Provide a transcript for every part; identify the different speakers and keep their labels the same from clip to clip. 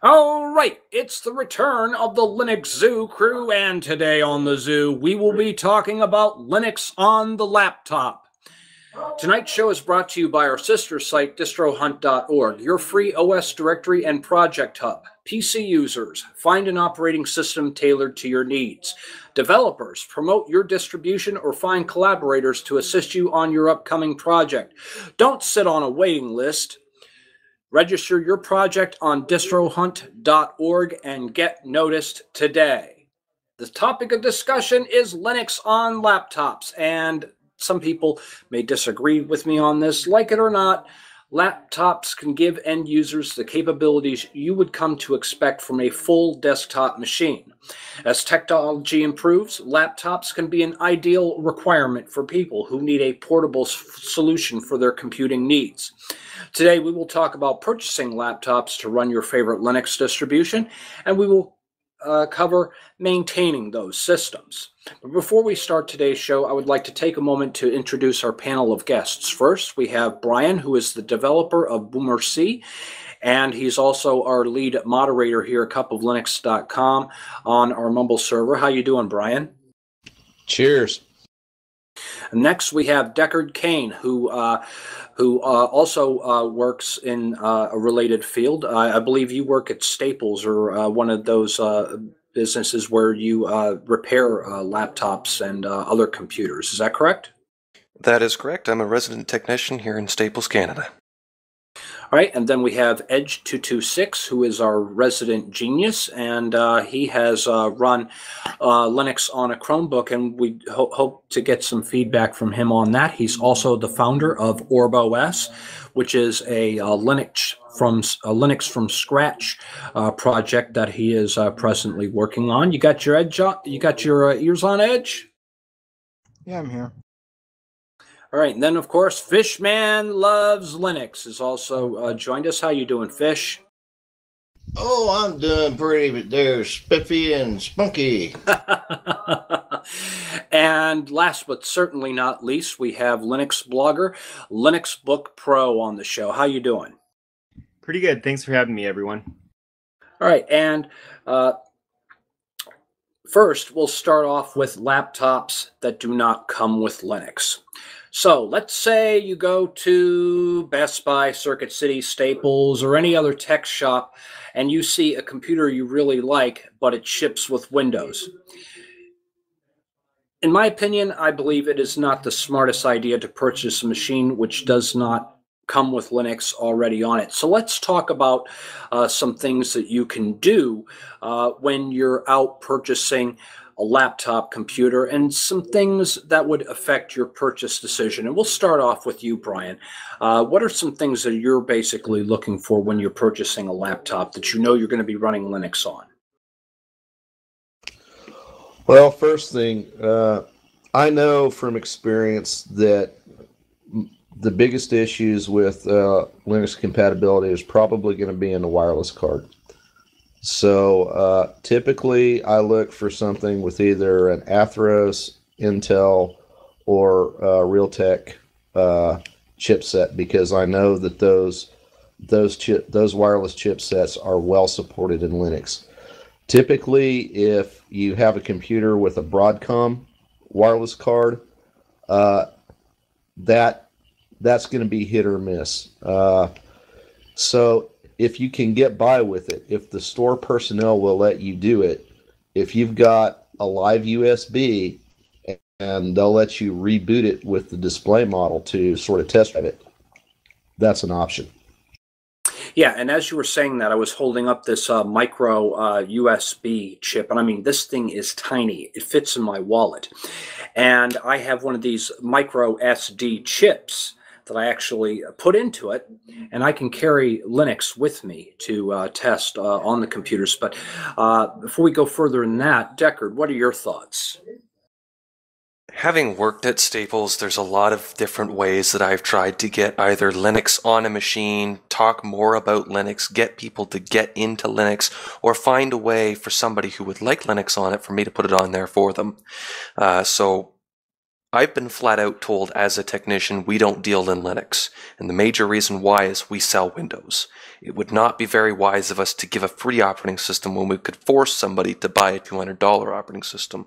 Speaker 1: All right, it's the return of the Linux Zoo crew, and today on the Zoo, we will be talking about Linux on the laptop. Tonight's show is brought to you by our sister site, distrohunt.org, your free OS directory and project hub. PC users, find an operating system tailored to your needs. Developers, promote your distribution or find collaborators to assist you on your upcoming project. Don't sit on a waiting list. Register your project on distrohunt.org and get noticed today. The topic of discussion is Linux on laptops, and some people may disagree with me on this. Like it or not, laptops can give end users the capabilities you would come to expect from a full desktop machine. As technology improves, laptops can be an ideal requirement for people who need a portable solution for their computing needs. Today, we will talk about purchasing laptops to run your favorite Linux distribution, and we will cover maintaining those systems. But before we start today's show, I would like to take a moment to introduce our panel of guests. First, we have Brian, who is the developer of Boomer C, and he's also our lead moderator here at cupoflinux.com on our Mumble server. How you doing, Brian?
Speaker 2: Cheers.
Speaker 1: Next, we have Deckard Kane, who also works in a related field. I believe you work at Staples, or one of those businesses where you repair laptops and other computers. Is that correct?
Speaker 2: That is correct. I'm a resident technician here in Staples, Canada.
Speaker 1: All right, and then we have Edge226, who is our resident genius, and he has run Linux on a Chromebook, and we hope to get some feedback from him on that. He's also the founder of OrbOS, which is a Linux from scratch project that he is presently working on. You got your ears on Edge?
Speaker 3: Yeah, I'm here.
Speaker 1: All right, and then, of course, Fishman Loves Linux is also joined us. How you doing, Fish?
Speaker 4: Oh, I'm doing pretty, but they're spiffy and spunky.
Speaker 1: And last but certainly not least, we have Linux blogger, Linux Book Pro on the show. How you doing?
Speaker 3: Pretty good. Thanks for having me, everyone.
Speaker 1: All right, and first, we'll start off with laptops that do not come with Linux. So let's say you go to Best Buy, Circuit City, Staples, or any other tech shop, and you see a computer you really like, but it ships with Windows. In my opinion, I believe it is not the smartest idea to purchase a machine which does not come with Linux already on it. So let's talk about some things that you can do when you're out purchasing a laptop computer, and some things that would affect your purchase decision. And we'll start off with you, Brian. What are some things that you're basically looking for when you're purchasing a laptop that you know you're going to be running Linux on?
Speaker 5: Well, first thing, I know from experience that the biggest issues with Linux compatibility is probably going to be in the wireless card. So typically I look for something with either an Atheros, Intel, or Realtek chipset, because I know that those wireless chipsets are well supported in Linux. Typically, if you have a computer with a Broadcom wireless card, that's going to be hit or miss. So if you can get by with it, if the store personnel will let you do it, if you've got a live USB and they'll let you reboot it with the display model to sort of test drive it, that's an option.
Speaker 1: Yeah, and as you were saying that, I was holding up this micro USB chip, and I mean, this thing is tiny. It fits in my wallet. And I have one of these micro SD chips that I actually put into it, and I can carry Linux with me to test on the computers. But before we go further than that, Deckard, what are your thoughts?
Speaker 2: Having worked at Staples, there's a lot of different ways that I've tried to get either Linux on a machine, talk more about Linux, get people to get into Linux, or find a way for somebody who would like Linux on it for me to put it on there for them. So I've been flat out told as a technician we don't deal in Linux, and the major reason why is we sell Windows. It would not be very wise of us to give a free operating system when we could force somebody to buy a $200 operating system.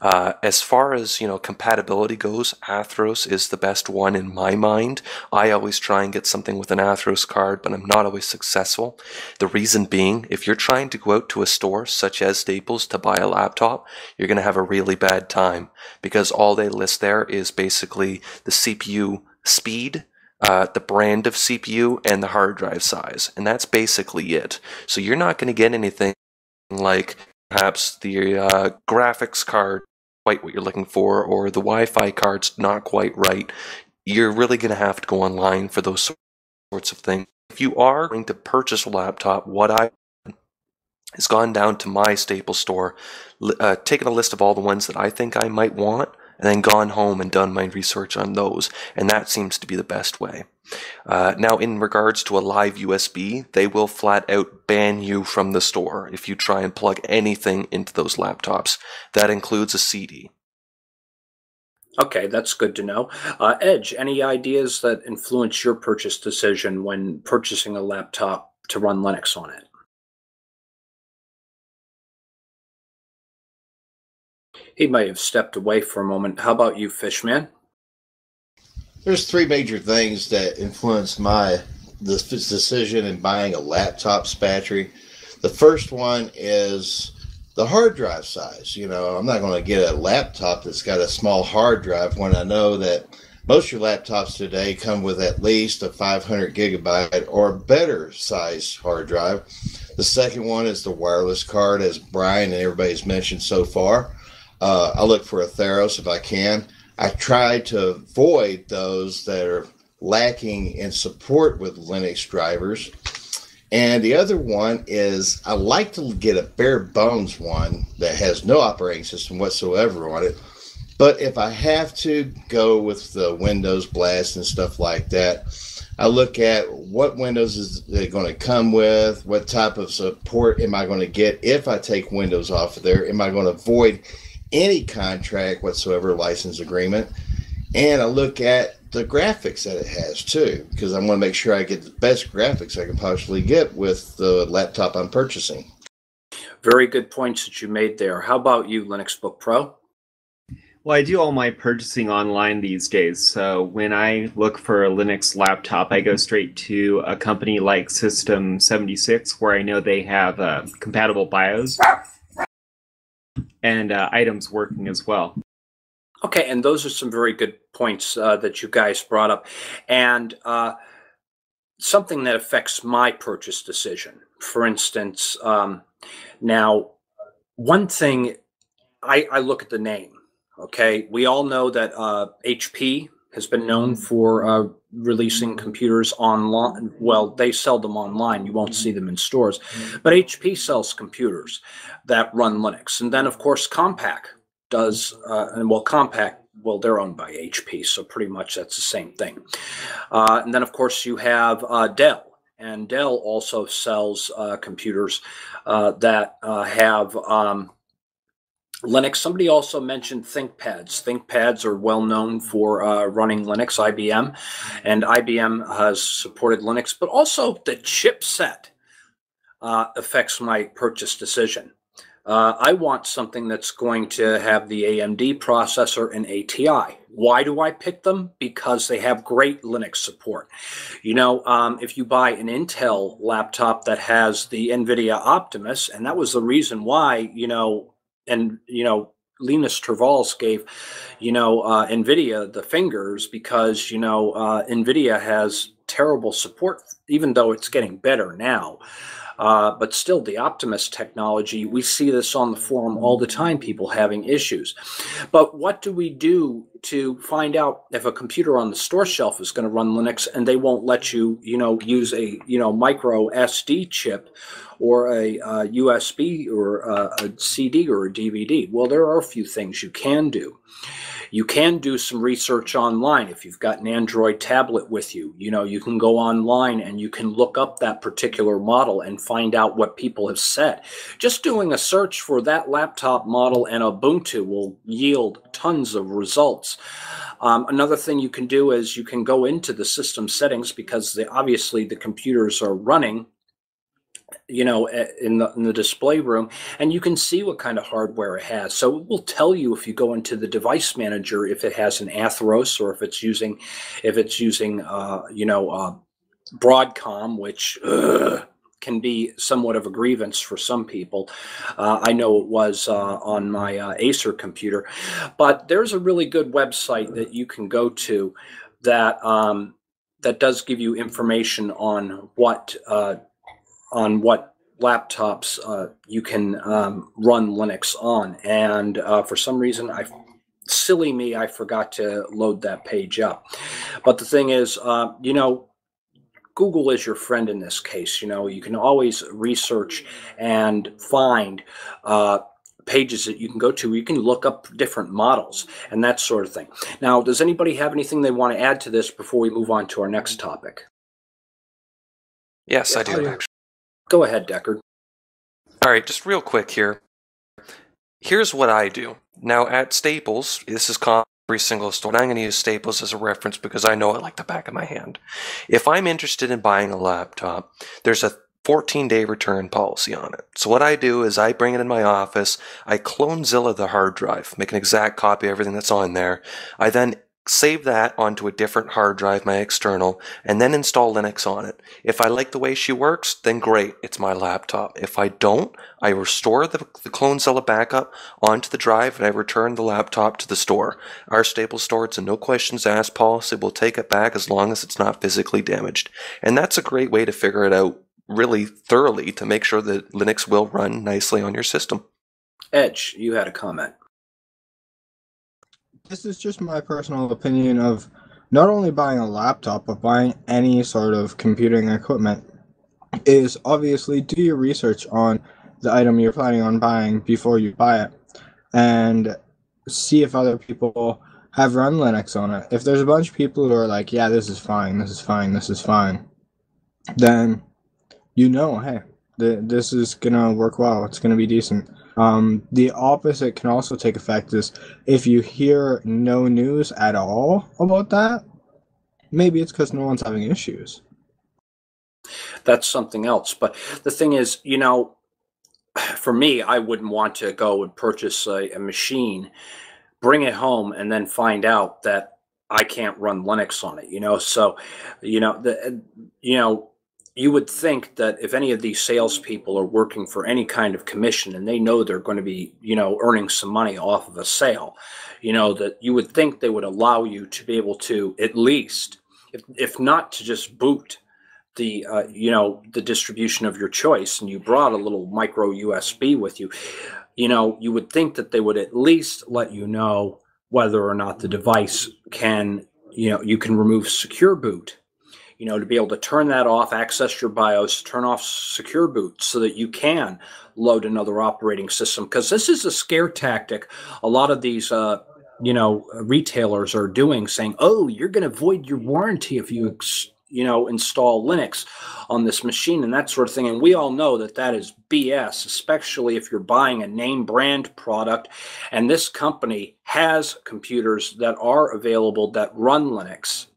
Speaker 2: As far as, compatibility goes, Athros is the best one in my mind. I always try and get something with an Athros card, but I'm not always successful. The reason being, if you're trying to go out to a store such as Staples to buy a laptop, you're going to have a really bad time, because all they list there is basically the CPU speed, the brand of CPU, and the hard drive size, and that's basically it. So you're not going to get anything like perhaps the graphics card quite what you're looking for, or the Wi-Fi card's not quite right. You're really going to have to go online for those sorts of things. If you are going to purchase a laptop, what I has gone down to my Staples store, taken a list of all the ones that I think I might want, and then gone home and done my research on those, and that seems to be the best way. Now, in regards to a live USB, they will flat out ban you from the store if you try and plug anything into those laptops. That includes a CD.
Speaker 1: Okay, that's good to know. Edge, any ideas that influence your purchase decision when purchasing a laptop to run Linux on it? He might have stepped away for a moment. How about you, Fishman?
Speaker 4: There's three major things that influence this decision in buying a laptop, Spatry. The first one is the hard drive size. I'm not going to get a laptop that's got a small hard drive when I know that most of your laptops today come with at least a 500 gigabyte or better size hard drive. The second one is the wireless card, as Brian and everybody's mentioned so far. I look for a Theros if I can. I try to avoid those that are lacking in support with Linux drivers. And the other one is I like to get a bare bones one that has no operating system whatsoever on it. But if I have to go with the Windows Blast and stuff like that, I look at what Windows is it going to come with, what type of support am I going to get if I take Windows off of there, am I going to avoid any contract whatsoever, license agreement, and I look at the graphics that it has too, because I want to make sure I get the best graphics I can possibly get with the laptop I'm purchasing.
Speaker 1: Very good points that you made there. How about you, Linux Book Pro?
Speaker 3: Well, I do all my purchasing online these days, so when I look for a Linux laptop, I go straight to a company like System 76, where I know they have compatible BIOS and items working as well.
Speaker 1: Okay, and those are some very good points that you guys brought up. And something that affects my purchase decision. For instance, now, one thing, I look at the name, okay? We all know that HP has been known for releasing computers online. Well, they sell them online. You won't see them in stores. But HP sells computers that run Linux. And then, of course, Compaq does, Compaq, they're owned by HP, so pretty much that's the same thing. And then, of course, you have Dell. And Dell also sells computers that have Linux. Somebody also mentioned ThinkPads. ThinkPads are well known for running Linux, IBM, and IBM has supported Linux, but also the chipset affects my purchase decision. I want something that's going to have the AMD processor and ATI. Why do I pick them? Because they have great Linux support. If you buy an Intel laptop that has the NVIDIA Optimus, and that was the reason why, Linus Torvalds gave, NVIDIA the fingers, because, NVIDIA has terrible support, even though it's getting better now. But still, the Optimus technology, we see this on the forum all the time, people having issues. But what do we do to find out if a computer on the store shelf is going to run Linux and they won't let you, use a, micro SD chip or a USB or a CD or a DVD? Well, there are a few things you can do. You can do some research online. If you've got an Android tablet with you, you can go online and you can look up that particular model and find out what people have said. Just doing a search for that laptop model and Ubuntu will yield tons of results. Another thing you can do is you can go into the system settings, because obviously the computers are running in the display room, and you can see what kind of hardware it has. So it will tell you, if you go into the device manager, if it has an Atheros, or if it's using Broadcom, which can be somewhat of a grievance for some people. I know it was on my Acer computer, but there's a really good website that you can go to that does give you information on what laptops you can run Linux on. And for some reason, silly me, I forgot to load that page up. But the thing is, Google is your friend in this case. You can always research and find pages that you can go to where you can look up different models and that sort of thing. Now, does anybody have anything they want to add to this before we move on to our next topic?
Speaker 2: Yes, I do, actually.
Speaker 1: Go ahead, Deckard.
Speaker 2: All right, just real quick here. Here's what I do. Now, at Staples, this is common every single store, and I'm going to use Staples as a reference because I know it like the back of my hand. If I'm interested in buying a laptop, there's a 14-day return policy on it. So what I do is I bring it in my office, I clonezilla the hard drive, make an exact copy of everything that's on there. I then save that onto a different hard drive, my external, and then install Linux on it. If I like the way she works, then great, it's my laptop. If I don't, I restore the Clonezilla backup onto the drive and I return the laptop to the store. Our Staples store, it's a no questions asked policy. We'll take it back as long as it's not physically damaged. And that's a great way to figure it out really thoroughly to make sure that Linux will run nicely on your system.
Speaker 1: Edge, you had a comment.
Speaker 6: This is just my personal opinion of not only buying a laptop, but buying any sort of computing equipment, is obviously do your research on the item you're planning on buying before you buy it, and see if other people have run Linux on it. If there's a bunch of people who are like, yeah, this is fine, this is fine, this is fine, then hey, this is going to work well, it's going to be decent. The opposite can also take effect is if you hear no news at all about that, maybe it's because no one's having issues.
Speaker 1: That's something else. But the thing is, for me, I wouldn't want to go and purchase a machine, bring it home, and then find out that I can't run Linux on it, So, you would think that if any of these salespeople are working for any kind of commission and they know they're going to be, earning some money off of a sale, that you would think they would allow you to be able to at least, if not to just boot the, the distribution of your choice, and you brought a little micro USB with you, you would think that they would at least let you know whether or not the device can, you can remove secure boot. To be able to turn that off, access your BIOS, turn off secure boot so that you can load another operating system. Because this is a scare tactic a lot of these, retailers are doing, saying, oh, you're going to void your warranty if you, install Linux on this machine and that sort of thing. And we all know that that is BS, especially if you're buying a name brand product. And this company has computers that are available that run Linux.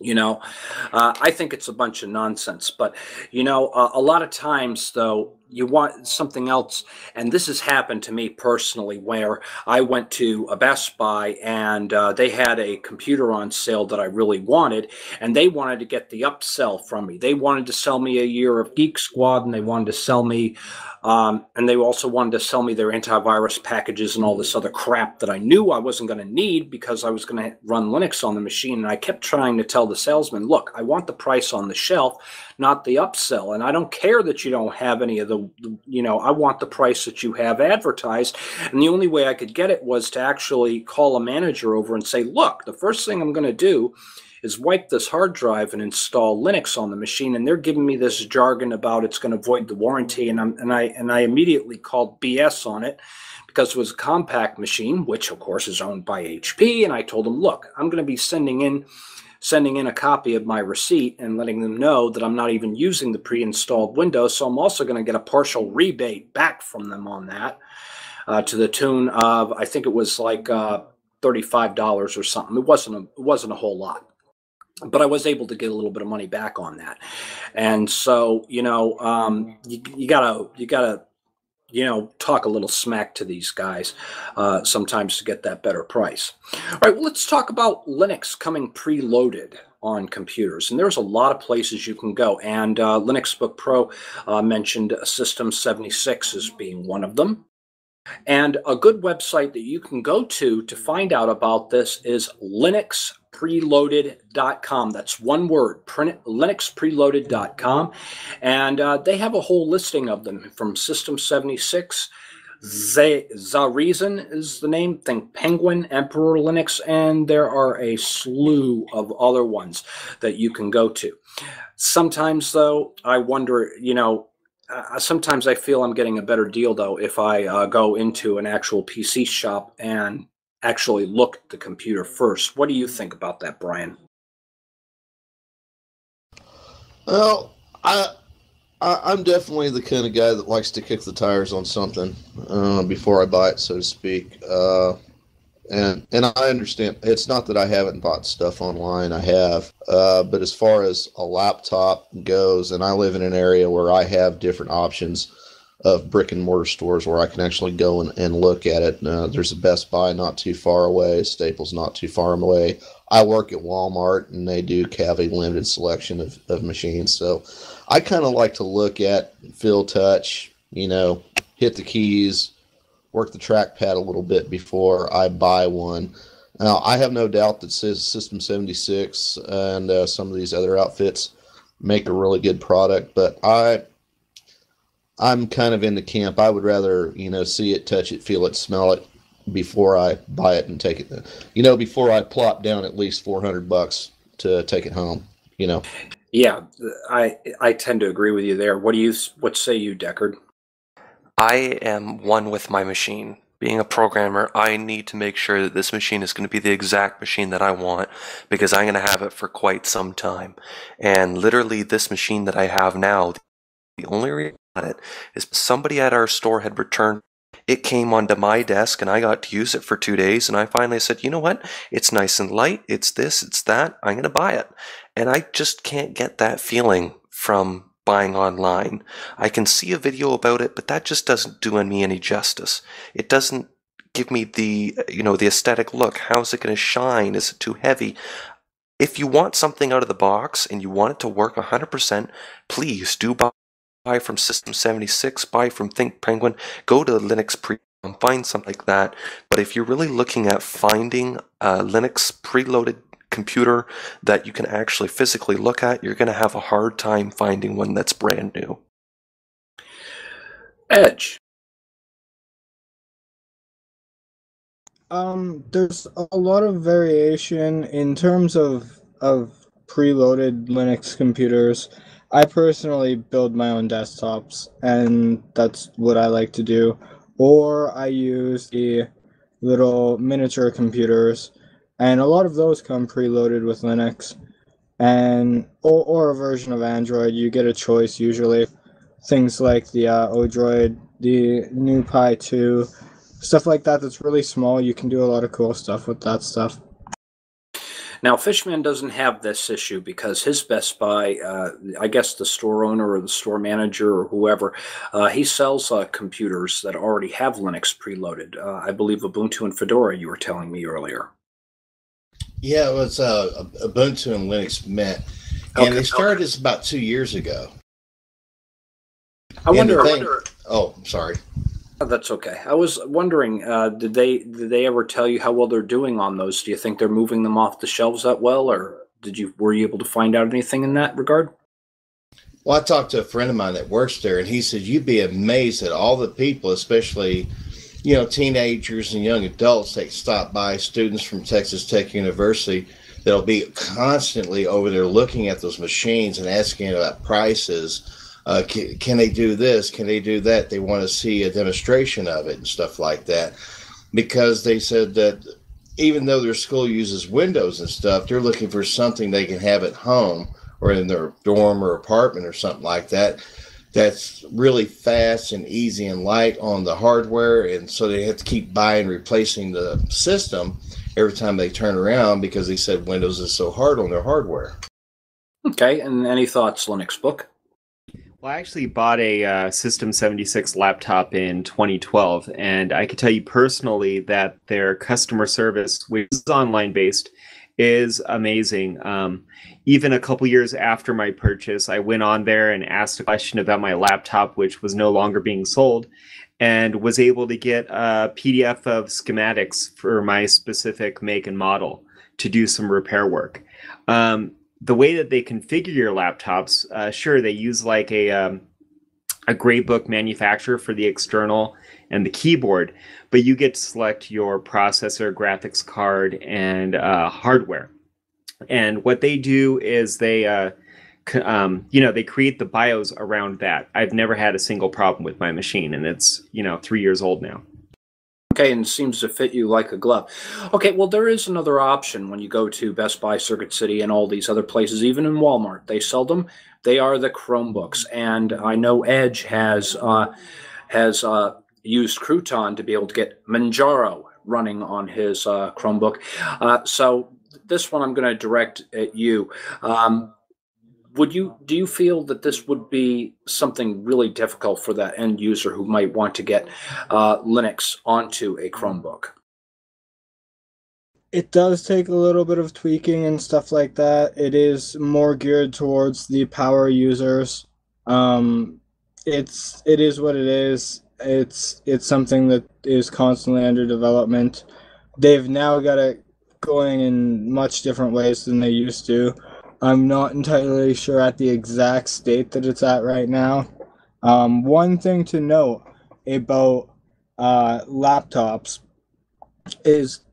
Speaker 1: I think it's a bunch of nonsense, but, a lot of times, though, you want something else. And this has happened to me personally, where I went to a Best Buy and they had a computer on sale that I really wanted, and they wanted to get the upsell from me. They wanted to sell me a year of Geek Squad, and they wanted to sell me and they also wanted to sell me their antivirus packages and all this other crap that I knew I wasn't going to need because I was going to run Linux on the machine. And I kept trying to tell the salesman, look, I want the price on the shelf, not the upsell. And I don't care that you don't have any of the, I want the price that you have advertised. And the only way I could get it was to actually call a manager over and say, look, the first thing I'm going to do is wipe this hard drive and install Linux on the machine, and they're giving me this jargon about it's going to void the warranty, and I immediately called BS on it because it was a compact machine, which of course is owned by HP, and I told them, look, I'm going to be sending in a copy of my receipt and letting them know that I'm not even using the pre-installed Windows, so I'm also going to get a partial rebate back from them on that to the tune of, I think it was like $35 or something. It wasn't a whole lot, but I was able to get a little bit of money back on that. And so, you gotta talk a little smack to these guys sometimes to get that better price. All right, well, let's talk about Linux coming preloaded on computers. And there's a lot of places you can go. And Linux Book Pro mentioned System 76 as being one of them. And a good website that you can go to find out about this is linuxpreloaded.com. That's one word, linuxpreloaded.com. And they have a whole listing of them from System 76. Zareason is the name. Think Penguin, Emperor Linux, and there are a slew of other ones that you can go to. Sometimes, though, I wonder, sometimes I feel I'm getting a better deal, though, if I go into an actual PC shop and actually look at the computer first. What do you think about that, Brian?
Speaker 5: Well, I'm definitely the kind of guy that likes to kick the tires on something before I buy it, so to speak. And I understand. It's not that I haven't bought stuff online. I have. But as far as a laptop goes, and I live in an area where I have different options of brick and mortar stores where I can actually go and look at it. There's a Best Buy not too far away. Staples not too far away. I work at Walmart, and they do have a limited selection of machines. So I kind of like to look at, feel, touch, hit the keys, work the trackpad a little bit before I buy one. Now, I have no doubt that System 76 and some of these other outfits make a really good product, but I'm kind of in the camp. I would rather, see it, touch it, feel it, smell it before I buy it and take it. Before I plop down at least $400 to take it home.
Speaker 1: Yeah, I tend to agree with you there. What say you, Deckard?
Speaker 2: I am one with my machine. Being a programmer, I need to make sure that this machine is going to be the exact machine that I want because I'm going to have it for quite some time. And literally this machine that I have now, the only reason I got it is somebody at our store had returned. It came onto my desk and I got to use it for 2 days, and I finally said, you know what? It's nice and light. It's this, it's that. I'm going to buy it. And I just can't get that feeling from buying online. I can see a video about it, but that just doesn't do me any justice. It doesn't give me the aesthetic look. How's it going to shine? Is it too heavy? If you want something out of the box and you want it to work 100%, please do buy from System 76, buy from Think Penguin, go to Linux Pre, find something like that. But if you're really looking at finding a Linux preloaded computer that you can actually physically look at, you're going to have a hard time finding one that's brand new.
Speaker 1: Edge.
Speaker 6: There's a lot of variation in terms of preloaded Linux computers. I personally build my own desktops, and that's what I like to do. Or I use the little miniature computers, and a lot of those come preloaded with Linux, and or a version of Android. You get a choice usually. Things like the Odroid, the new Pi 2, stuff like that that's really small. You can do a lot of cool stuff with that stuff.
Speaker 1: Now, Fishman doesn't have this issue because his Best Buy, I guess the store owner or the store manager or whoever, he sells computers that already have Linux preloaded. I believe Ubuntu and Fedora, you were telling me earlier.
Speaker 4: Yeah, it was Ubuntu and Linux Mint. And they started this about 2 years ago.
Speaker 1: I wonder.
Speaker 4: Oh, I'm sorry.
Speaker 1: That's okay. I was wondering, did they ever tell you how well they're doing on those? Do you think they're moving them off the shelves that well, or were you able to find out anything in that regard?
Speaker 4: Well, I talked to a friend of mine that works there, and he said you'd be amazed at all the people, especially teenagers and young adults that stop by, students from Texas Tech University, that'll be constantly over there looking at those machines and asking about prices. Can they do this? Can they do that? They want to see a demonstration of it and stuff like that, because they said that even though their school uses Windows and stuff, they're looking for something they can have at home or in their dorm or apartment or something like that, that's really fast and easy and light on the hardware. And so they have to keep buying, replacing the system every time they turn around, because they said Windows is so hard on their hardware.
Speaker 1: Okay, and any thoughts, Linux Book?
Speaker 3: Well, I actually bought a System 76 laptop in 2012, and I can tell you personally that their customer service, which is online based, is amazing. Even a couple years after my purchase, I went on there and asked a question about my laptop, which was no longer being sold, and was able to get a PDF of schematics for my specific make and model to do some repair work. The way that they configure your laptops, sure, they use like a gray book manufacturer for the external and the keyboard, but you get to select your processor, graphics card, and hardware. And what they do is they, they create the BIOS around that. I've never had a single problem with my machine, and it's 3 years old now.
Speaker 1: Okay, and seems to fit you like a glove. Okay, well, there is another option when you go to Best Buy, Circuit City, and all these other places, even in Walmart. They sell them. They are the Chromebooks, and I know Edge has used Crouton to be able to get Manjaro running on his Chromebook. So this one I'm going to direct at you. Do you feel that this would be something really difficult for that end user who might want to get Linux onto a Chromebook?
Speaker 6: It does take a little bit of tweaking and stuff like that. It is more geared towards the power users. It is what it is. It's something that is constantly under development. They've now got it going in much different ways than they used to. I'm not entirely sure at the exact state that it's at right now. One thing to note about laptops is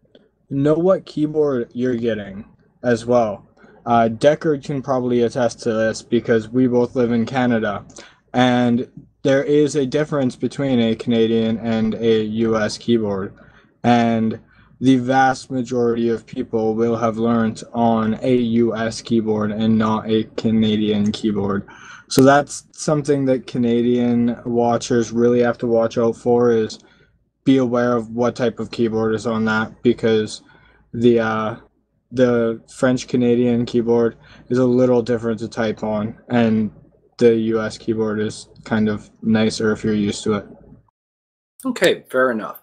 Speaker 6: know what keyboard you're getting as well. Deckard can probably attest to this because we both live in Canada, and there is a difference between a Canadian and a US keyboard, and the vast majority of people will have learned on a US keyboard and not a Canadian keyboard. So that's something that Canadian watchers really have to watch out for, is be aware of what type of keyboard is on that, because the French Canadian keyboard is a little different to type on, and the US keyboard is kind of nicer if you're used to it.
Speaker 1: Okay, fair enough.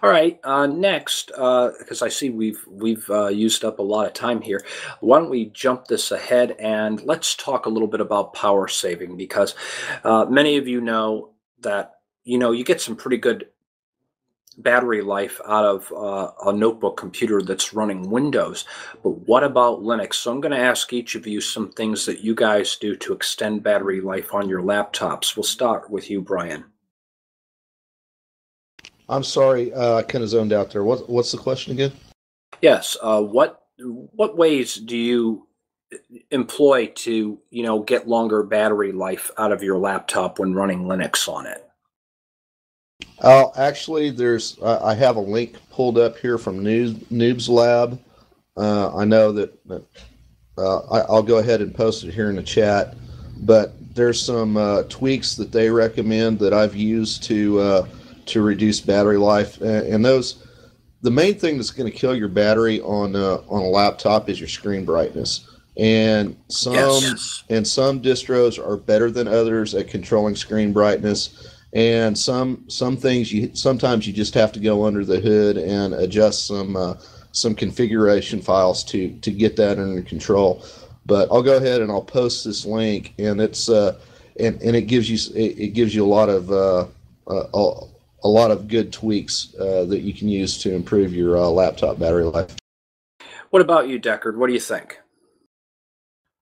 Speaker 1: All right, next, because I see we've used up a lot of time here, why don't we jump this ahead and let's talk a little bit about power saving, because many of you know that you get some pretty good battery life out of a notebook computer that's running Windows, but what about Linux? So I'm going to ask each of you some things that you guys do to extend battery life on your laptops. We'll start with you, Brian.
Speaker 5: I'm sorry, I kind of zoned out there. What's the question again?
Speaker 1: Yes. What ways do you employ to get longer battery life out of your laptop when running Linux on it?
Speaker 5: Actually, I have a link pulled up here from Noob's Lab. I know that I'll go ahead and post it here in the chat, but there's some tweaks that they recommend that I've used to reduce battery life, and the main thing that's going to kill your battery on a laptop is your screen brightness. And some distros are better than others at controlling screen brightness. And some things sometimes you just have to go under the hood and adjust some configuration files to get that under control. But I'll go ahead and I'll post this link, and it's and it gives you a lot of good tweaks that you can use to improve your laptop battery life.
Speaker 1: What about you, Deckard? What do you think?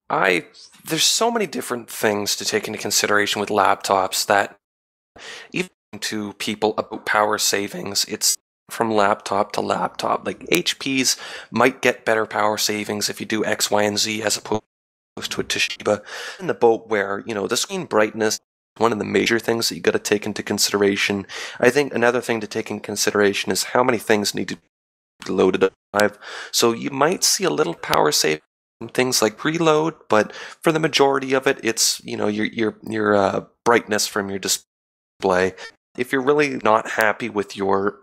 Speaker 2: There's so many different things to take into consideration with laptops that even to people about power savings, it's from laptop to laptop. Like HPs might get better power savings if you do X, Y, and Z as opposed to a Toshiba. In the boat where, the screen brightness, one of the major things that you got to take into consideration. I think another thing to take into consideration is how many things need to be loaded up. So you might see a little power saving from things like preload, but for the majority of it, it's your brightness from your display. If you're really not happy with your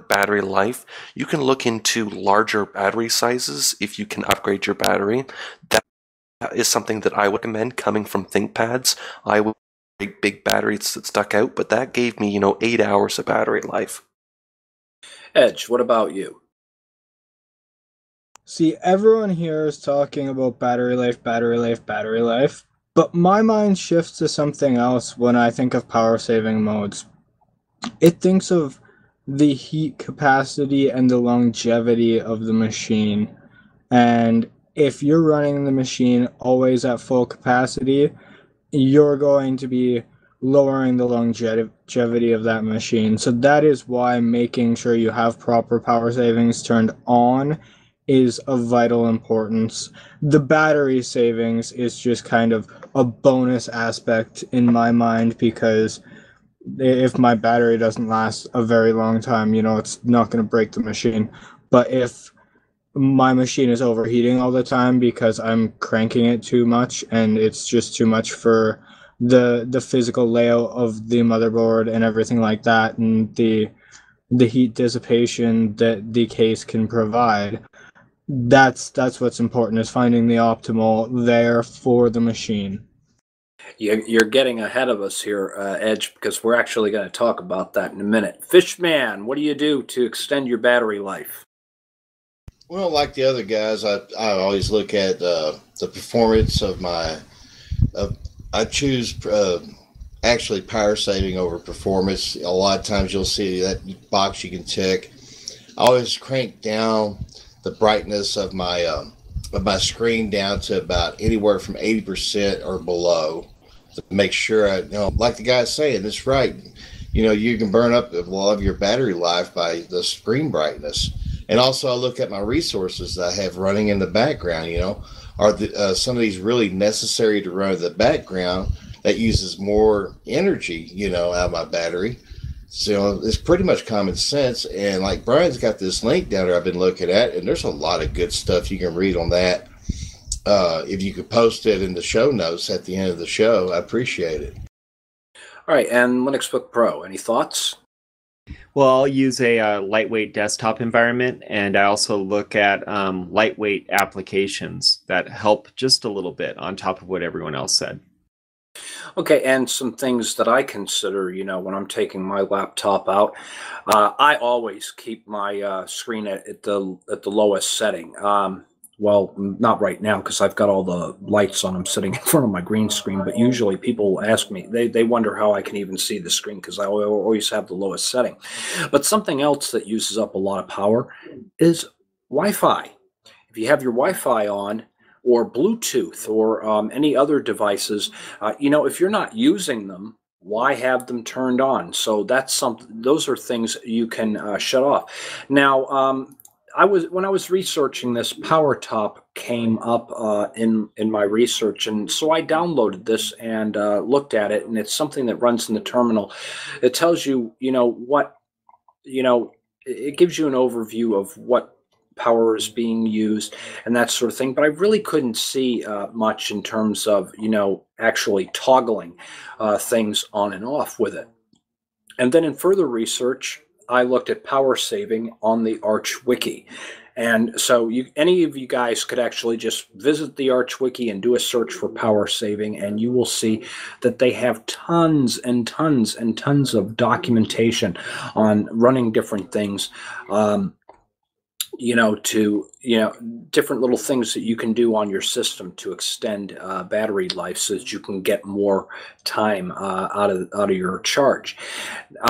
Speaker 2: battery life, you can look into larger battery sizes if you can upgrade your battery. That is something that I would recommend coming from ThinkPads. I would big batteries that stuck out, but that gave me 8 hours of battery life.
Speaker 1: Edge, what about you?
Speaker 6: See, everyone here is talking about battery life, battery life, battery life, but my mind shifts to something else when I think of power saving modes. It thinks of the heat capacity and the longevity of the machine. And if you're running the machine always at full capacity, you're going to be lowering the longevity of that machine. So that is why making sure you have proper power savings turned on is of vital importance. The battery savings is just kind of a bonus aspect in my mind, because if my battery doesn't last a very long time, it's not going to break the machine. But if my machine is overheating all the time because I'm cranking it too much, and it's just too much for the physical layout of the motherboard and everything like that, and the heat dissipation that the case can provide. That's what's important, is finding the optimal there for the machine.
Speaker 1: You're getting ahead of us here, Edge, because we're actually going to talk about that in a minute. Fishman, what do you do to extend your battery life?
Speaker 4: Well, like the other guys, I always look at the performance of my. I choose actually power saving over performance. A lot of times you'll see that box you can tick. I always crank down the brightness of my screen down to about anywhere from 80% or below to make sure like the guy's saying, it's right. You can burn up a lot of your battery life by the screen brightness. And also I look at my resources that I have running in the background, are some of these really necessary to run in the background that uses more energy, out of my battery. So it's pretty much common sense. And like Brian's got this link down there I've been looking at, and there's a lot of good stuff you can read on that. If you could post it in the show notes at the end of the show, I appreciate it.
Speaker 1: All right, and Linux Book Pro, any thoughts?
Speaker 3: Well, I'll use a lightweight desktop environment, and I also look at lightweight applications that help just a little bit on top of what everyone else said.
Speaker 1: Okay, and some things that I consider, when I'm taking my laptop out, I always keep my screen at the lowest setting. Well, not right now because I've got all the lights on. I'm sitting in front of my green screen, but usually people ask me, they wonder how I can even see the screen because I always have the lowest setting. But something else that uses up a lot of power is Wi-Fi. If you have your Wi-Fi on, or Bluetooth, or any other devices, if you're not using them, why have them turned on? So that's something. Those are things you can shut off. Now, when I was researching this, PowerTop came up in my research, and so I downloaded this and looked at it, and it's something that runs in the terminal. It tells you, it gives you an overview of what power is being used and that sort of thing, but I really couldn't see much in terms of actually toggling things on and off with it. And then in further research, I looked at power saving on the Arch Wiki. And so any of you guys could actually just visit the Arch Wiki and do a search for power saving, and you will see that they have tons and tons and tons of documentation on running different things, to different little things that you can do on your system to extend battery life so that you can get more time out of your charge.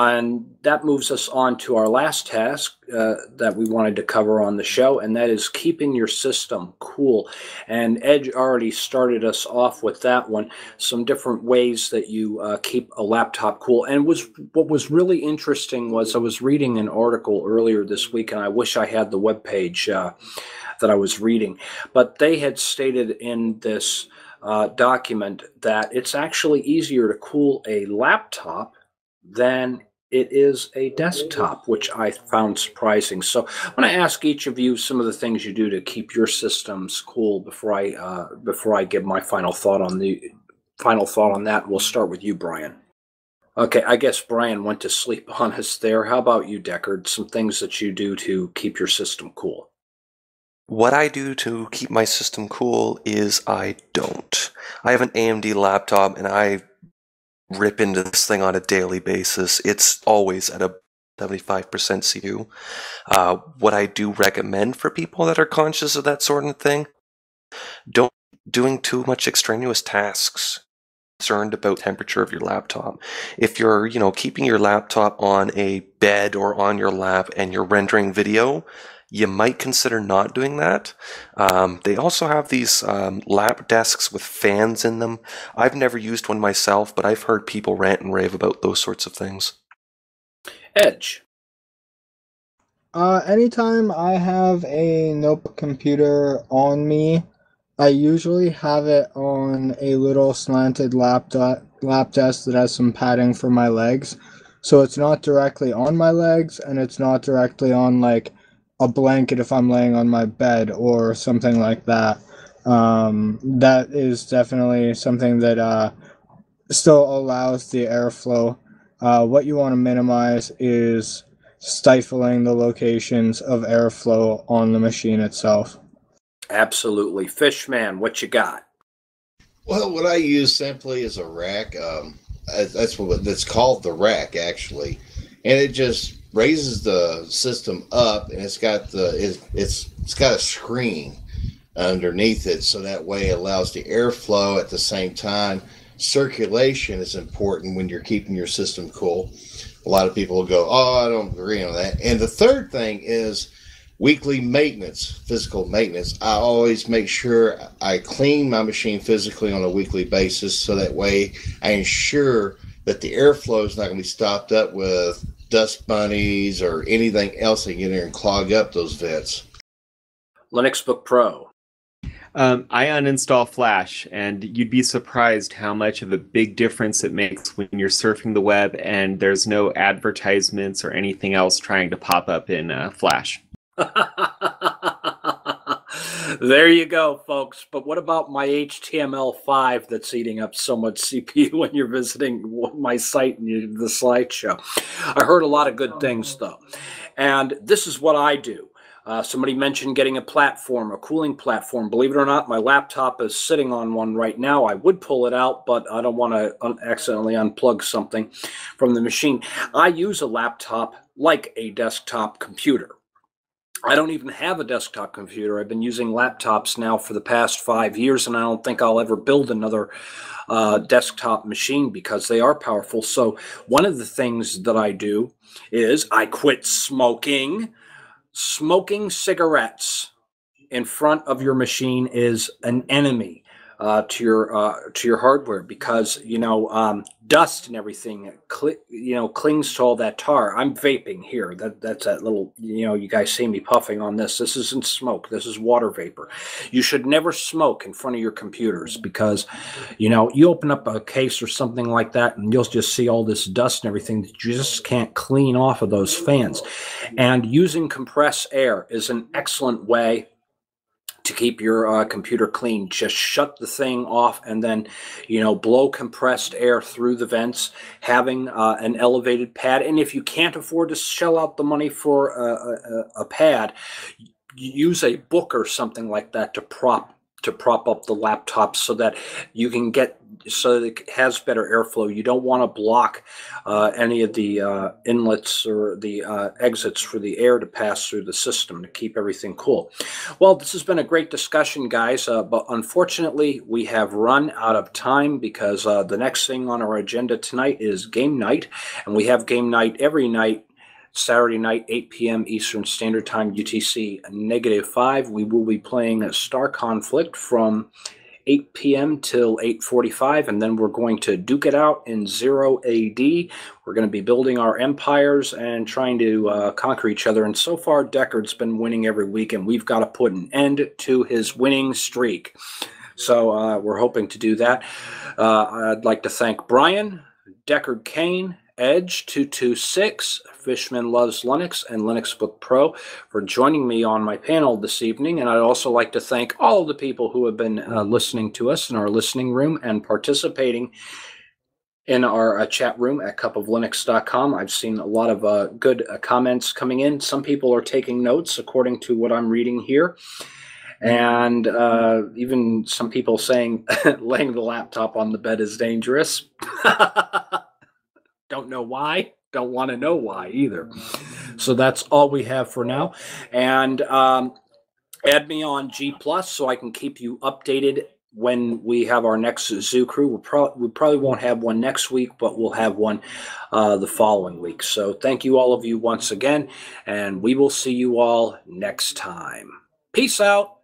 Speaker 1: And that moves us on to our last task that we wanted to cover on the show, and that is keeping your system cool. And Edge already started us off with that one, some different ways that you keep a laptop cool. And what was really interesting was I was reading an article earlier this week, and I wish I had the webpage that I was reading, but they had stated in this document that it's actually easier to cool a laptop than it is a desktop, which I found surprising. So I'm going to ask each of you some of the things you do to keep your systems cool before I give my final thought on that. We'll start with you, Brian. Okay, I guess Brian went to sleep on us there. How about you, Deckard? Some things that you do to keep your system cool.
Speaker 2: What I do to keep my system cool is I don't. I have an AMD laptop and I rip into this thing on a daily basis. It's always at a 75% CPU. What I do recommend for people that are conscious of that sort of thing, don't doing too much extraneous tasks. Concerned about temperature of your laptop. If you're, keeping your laptop on a bed or on your lap and you're rendering video, you might consider not doing that. They also have these lap desks with fans in them. I've never used one myself, but I've heard people rant and rave about those sorts of things.
Speaker 1: Edge.
Speaker 6: Anytime I have a notebook computer on me, I usually have it on a little slanted lap desk that has some padding for my legs. So it's not directly on my legs, and it's not directly on like a blanket if I'm laying on my bed or something like that. That is definitely something that still allows the airflow. What you want to minimize is stifling the locations of airflow on the machine itself.
Speaker 1: Absolutely. Fishman, what you got?
Speaker 4: Well, what I use simply is a rack. That's called the rack, actually, and it just raises the system up, and it's got a screen underneath it, so that way it allows the airflow at the same time. Circulation is important when you're keeping your system cool. A lot of people will go, "Oh, I don't agree on that." And the third thing is weekly maintenance, physical maintenance. I always make sure I clean my machine physically on a weekly basis, so that way I ensure that the airflow is not going to be stopped up with dust bunnies or anything else that get in there and clog up those vents.
Speaker 1: Linux Book Pro.
Speaker 3: I uninstall Flash, and you'd be surprised how much of a big difference it makes when you're surfing the web and there's no advertisements or anything else trying to pop up in Flash.
Speaker 1: There you go, folks. But what about my HTML5 that's eating up so much CPU when you're visiting my site and the slideshow? I heard a lot of good things, though. And this is what I do. Somebody mentioned getting a platform, a cooling platform. Believe it or not, my laptop is sitting on one right now. I would pull it out, but I don't want to accidentally unplug something from the machine. I use a laptop like a desktop computer. I don't even have a desktop computer. I've been using laptops now for the past 5 years, and I don't think I'll ever build another desktop machine because they are powerful. So one of the things that I do is I quit smoking. Smoking cigarettes in front of your machine is an enemy to your hardware, because dust and everything clings to all that tar. I'm vaping here. That's that little, you guys see me puffing on this. This isn't smoke. This is water vapor. You should never smoke in front of your computers, because you open up a case or something like that and you'll just see all this dust and everything that you just can't clean off of those fans. And using compressed air is an excellent way to keep your computer clean. Just shut the thing off and then, blow compressed air through the vents, having an elevated pad. And if you can't afford to shell out the money for a pad, use a book or something like that to prop up the laptop so that you can get so that it has better airflow. You don't want to block any of the inlets or the exits for the air to pass through the system to keep everything cool. Well, this has been a great discussion, guys, but unfortunately we have run out of time because the next thing on our agenda tonight is game night, and we have game night every night, Saturday night, 8 p.m. Eastern Standard Time, UTC -5. We will be playing a Star Conflict from 8 p.m. till 8:45, and then we're going to duke it out in 0 AD. We're going to be building our empires and trying to conquer each other. And so far, Deckard's been winning every week, and we've got to put an end to his winning streak. So we're hoping to do that. I'd like to thank Brian, Deckard Kane, Edge226, Fishman Loves Linux, and Linux Book Pro for joining me on my panel this evening. And I'd also like to thank all of the people who have been listening to us in our listening room and participating in our chat room at cupoflinux.com. I've seen a lot of good comments coming in. Some people are taking notes according to what I'm reading here. And even some people saying laying the laptop on the bed is dangerous. Don't know why. Don't want to know why either. So that's all we have for now. And add me on G+ so I can keep you updated when we have our next Zoo Crew. We probably won't have one next week, but we'll have one the following week. So thank you all of you once again, and we will see you all next time. Peace out.